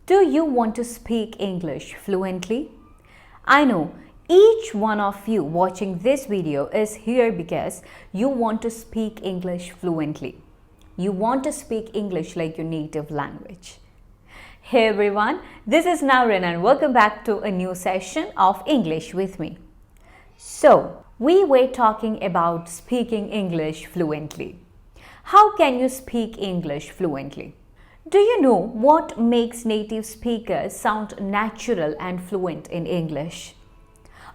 Do you want to speak English fluently? I know each one of you watching this video is here because you want to speak English fluently. You want to speak English like your native language. Hey everyone, this is Naren and welcome back to a new session of English with me. So, we were talking about speaking English fluently. How can you speak English fluently? Do you know what makes native speakers sound natural and fluent in English?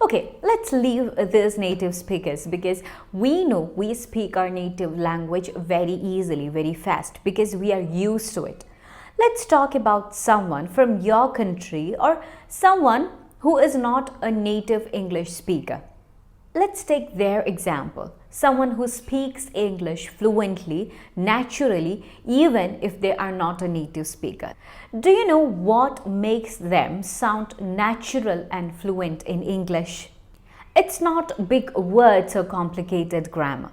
Okay, let's leave these native speakers because we know we speak our native language very easily, very fast because we are used to it. Let's talk about someone from your country or someone who is not a native English speaker. Let's take their example. Someone who speaks English fluently, naturally, even if they are not a native speaker. Do you know what makes them sound natural and fluent in English? It's not big words or complicated grammar.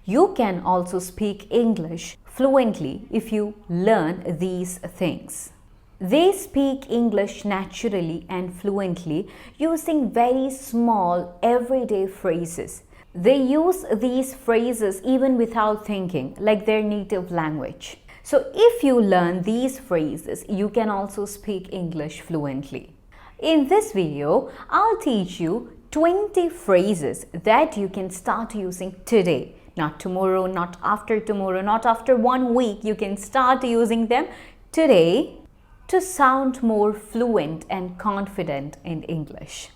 You can also speak English fluently if you learn these things. They speak English naturally and fluently using very small everyday phrases. They use these phrases even without thinking, like their native language. So if you learn these phrases, you can also speak English fluently. In this video, I'll teach you 20 phrases that you can start using today. Not tomorrow, not after tomorrow, not after 1 week. You can start using them today to sound more fluent and confident in English.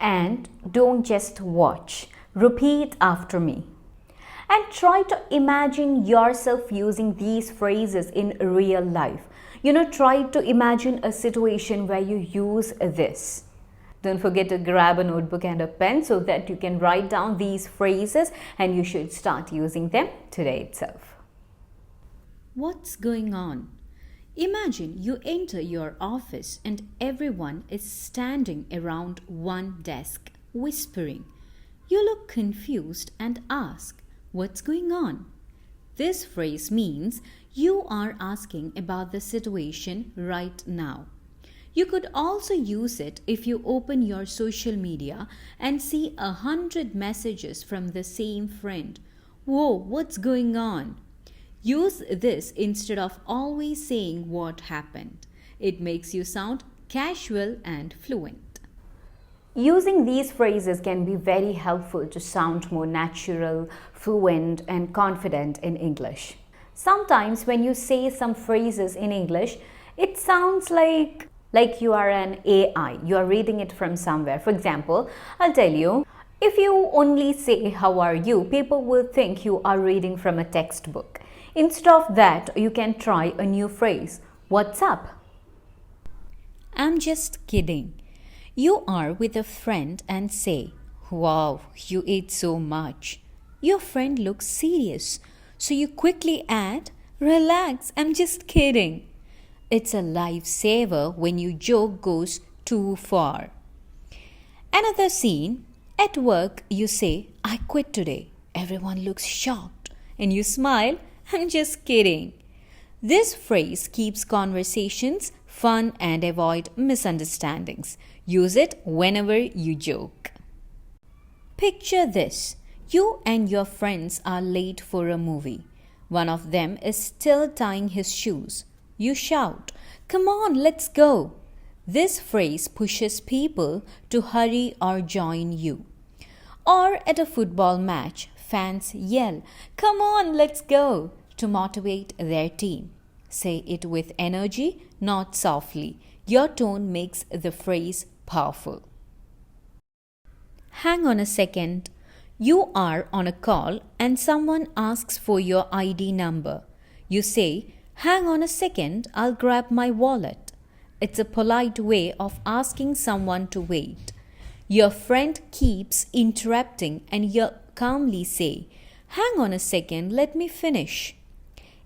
And don't just watch, repeat after me. And try to imagine yourself using these phrases in real life. Try to imagine a situation where you use this. Don't forget to grab a notebook and a pen so that you can write down these phrases and you should start using them today itself. What's going on? Imagine you enter your office and everyone is standing around one desk, whispering. You look confused and ask, "What's going on?" This phrase means you are asking about the situation right now. You could also use it if you open your social media and see 100 messages from the same friend. "Whoa, what's going on?" Use this instead of always saying what happened. It makes you sound casual and fluent. Using these phrases can be very helpful to sound more natural, fluent, and confident in English. Sometimes when you say some phrases in English, it sounds like you are an AI. You are reading it from somewhere. For example, I'll tell you, if you only say "How are you?" people will think you are reading from a textbook. Instead of that, you can try a new phrase. "What's up?" I'm just kidding. You are with a friend and say, "Wow, you ate so much." Your friend looks serious, so you quickly add, "Relax, I'm just kidding." It's a lifesaver when your joke goes too far. Another scene, at work you say, "I quit today." Everyone looks shocked and you smile, "I'm just kidding." This phrase keeps conversations fun and avoid misunderstandings. Use it whenever you joke. Picture this. You and your friends are late for a movie. One of them is still tying his shoes. You shout, "Come on, let's go." This phrase pushes people to hurry or join you. Or at a football match, fans yell, "Come on, let's go," to motivate their team. Say it with energy, not softly. Your tone makes the phrase powerful. Hang on a second. You are on a call and someone asks for your ID number. You say, "Hang on a second, I'll grab my wallet." It's a polite way of asking someone to wait. Your friend keeps interrupting and you calmly say, "Hang on a second, let me finish."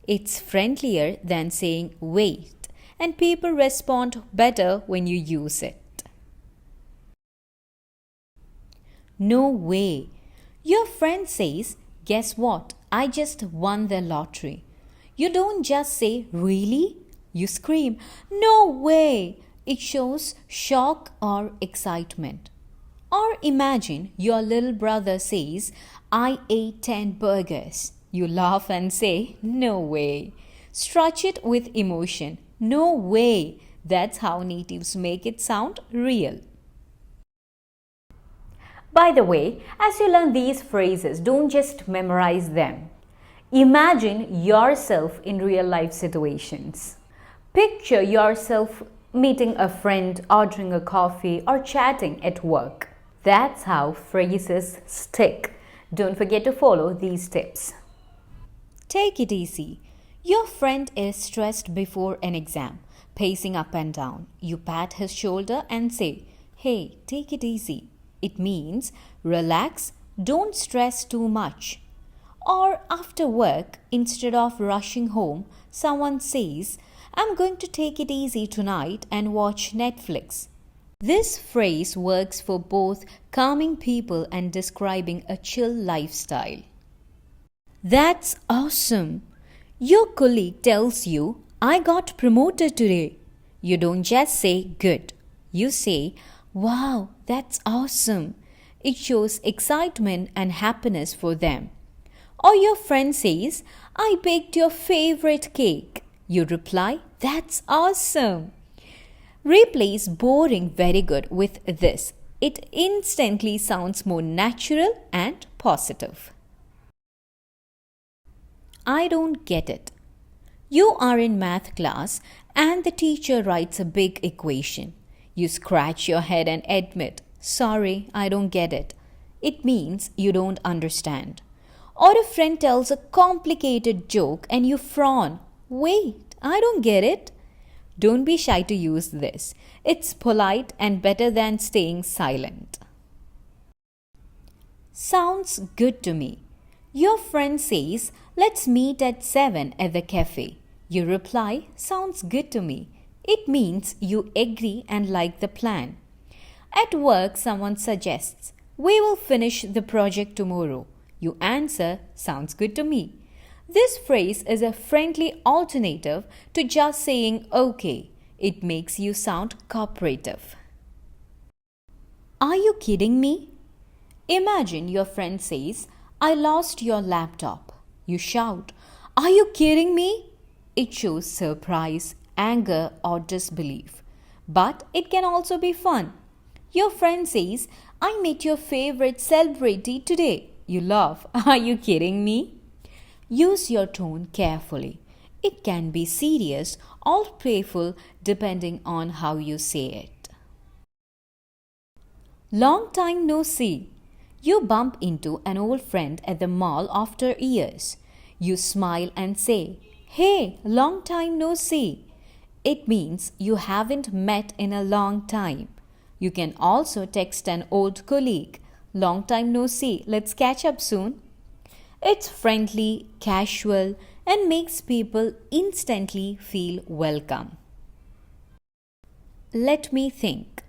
It's friendlier than saying "wait," and people respond better when you use it. No way. Your friend says, "Guess what? I just won the lottery." You don't just say, "Really?" You scream, "No way!" It shows shock or excitement. Or imagine your little brother says, "I ate 10 burgers." You laugh and say, "No way." Stretch it with emotion. "No way." That's how natives make it sound real. By the way, as you learn these phrases, don't just memorize them. Imagine yourself in real life situations. Picture yourself meeting a friend, ordering a coffee, or chatting at work. That's how phrases stick. Don't forget to follow these tips. Take it easy. Your friend is stressed before an exam, pacing up and down. You pat his shoulder and say, "Hey, take it easy." It means relax, don't stress too much. Or after work, instead of rushing home, someone says, "I'm going to take it easy tonight and watch Netflix." This phrase works for both calming people and describing a chill lifestyle. That's awesome. Your colleague tells you, "I got promoted today." You don't just say good. You say, "Wow, that's awesome." It shows excitement and happiness for them. Or your friend says, "I baked your favorite cake." You reply, "That's awesome." Replace boring very good with this. It instantly sounds more natural and positive. I don't get it. You are in math class and the teacher writes a big equation. You scratch your head and admit, "Sorry, I don't get it." It means you don't understand. Or a friend tells a complicated joke and you frown. "Wait, I don't get it." Don't be shy to use this. It's polite and better than staying silent. Sounds good to me. Your friend says, "Let's meet at 7 at the cafe." You reply, "Sounds good to me." It means you agree and like the plan. At work, someone suggests, "We will finish the project tomorrow." You answer, "Sounds good to me." This phrase is a friendly alternative to just saying okay. It makes you sound cooperative. Are you kidding me? Imagine your friend says, "I lost your laptop." You shout, "Are you kidding me?" It shows surprise, anger, or disbelief. But it can also be fun. Your friend says, "I met your favorite celebrity today." You laugh, "Are you kidding me?" Use your tone carefully. It can be serious or playful depending on how you say it. Long time no see. You bump into an old friend at the mall after years. You smile and say, "Hey, long time no see." It means you haven't met in a long time. You can also text an old colleague, "Long time no see, let's catch up soon." It's friendly, casual, and makes people instantly feel welcome. Let me think.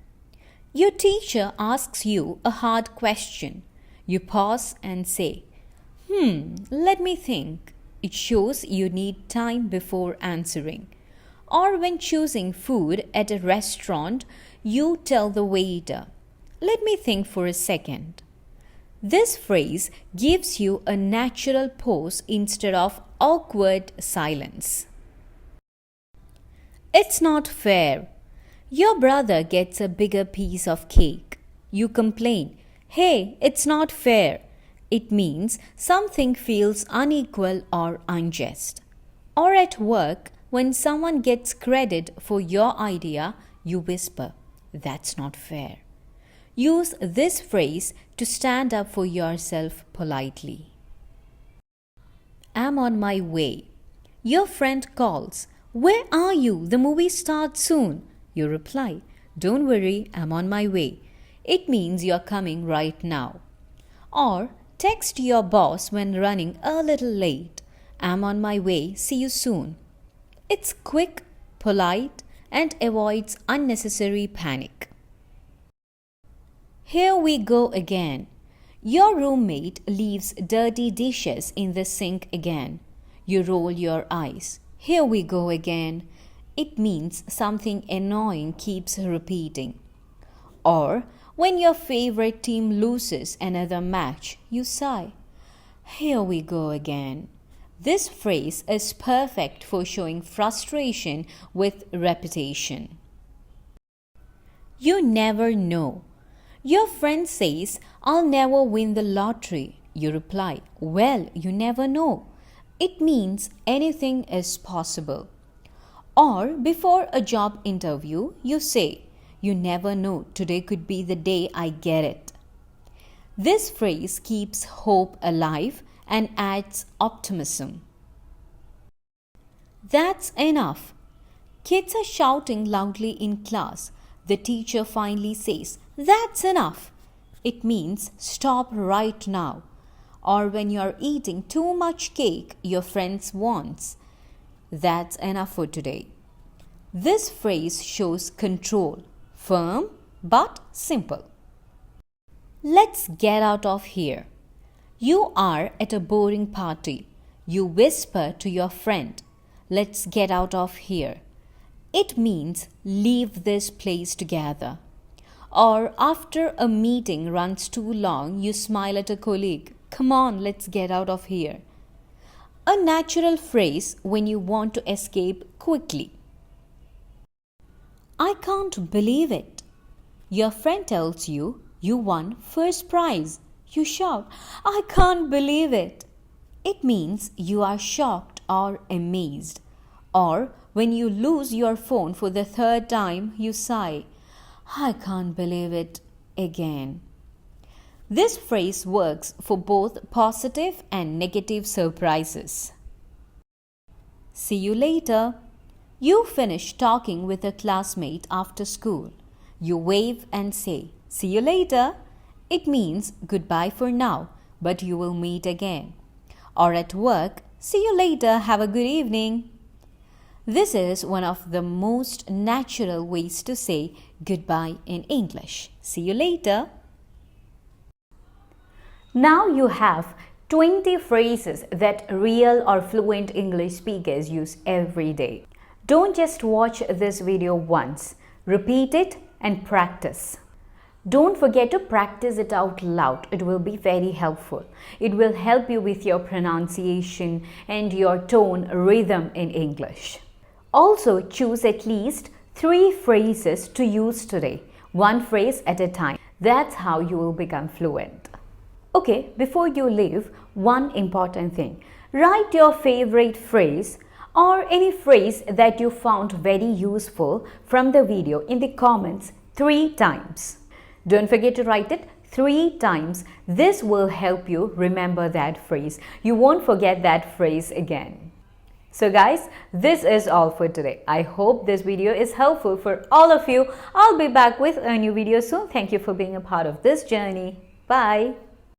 Your teacher asks you a hard question. You pause and say, let me think." It shows you need time before answering. Or when choosing food at a restaurant, you tell the waiter, "Let me think for a second." This phrase gives you a natural pause instead of awkward silence. It's not fair. Your brother gets a bigger piece of cake. You complain, "Hey, it's not fair." It means something feels unequal or unjust. Or at work, when someone gets credit for your idea, you whisper, "That's not fair." Use this phrase to stand up for yourself politely. I'm on my way. Your friend calls, "Where are you? The movie starts soon." You reply, "Don't worry, I'm on my way." It means you're coming right now. Or text your boss when running a little late, "I'm on my way, see you soon." It's quick, polite, and avoids unnecessary panic. Here we go again. Your roommate leaves dirty dishes in the sink again. You roll your eyes. Here we go again. it means something annoying keeps repeating. Or when your favorite team loses another match, you sigh, "Here we go again." This phrase is perfect for showing frustration with repetition. You never know. Your friend says, "I'll never win the lottery." You reply, "Well, you never know." It means anything is possible. Or before a job interview, you say, "You never know, today could be the day I get it." This phrase keeps hope alive and adds optimism. That's enough. Kids are shouting loudly in class. The teacher finally says, "That's enough." It means stop right now. Or when you're eating too much cake your friends wants, "That's enough for today." This phrase shows control, firm but simple. Let's get out of here. You are at a boring party. You whisper to your friend, "Let's get out of here." It means leave this place together. Or after a meeting runs too long, you smile at a colleague, "Come on, let's get out of here." A natural phrase when you want to escape quickly. "I can't believe it." Your friend tells you, "You won first prize." You shout, "I can't believe it." It means you are shocked or amazed. Or when you lose your phone for the third time, you sigh, "I can't believe it again." This phrase works for both positive and negative surprises. See you later. You finish talking with a classmate after school. You wave and say, "See you later." It means goodbye for now, but you will meet again. Or at work, "See you later, have a good evening." This is one of the most natural ways to say goodbye in English. See you later. Now you have 20 phrases that real or fluent English speakers use every day. Don't just watch this video once. Repeat it and practice. Don't forget to practice it out loud. It will be very helpful. It will help you with your pronunciation and your tone, rhythm in English. Also, choose at least 3 phrases to use today, one phrase at a time. That's how you will become fluent. Okay, before you leave, one important thing. Write your favorite phrase or any phrase that you found very useful from the video in the comments 3 times. Don't forget to write it 3 times. This will help you remember that phrase. You won't forget that phrase again. So guys, this is all for today. I hope this video is helpful for all of you. I'll be back with a new video soon. Thank you for being a part of this journey. Bye.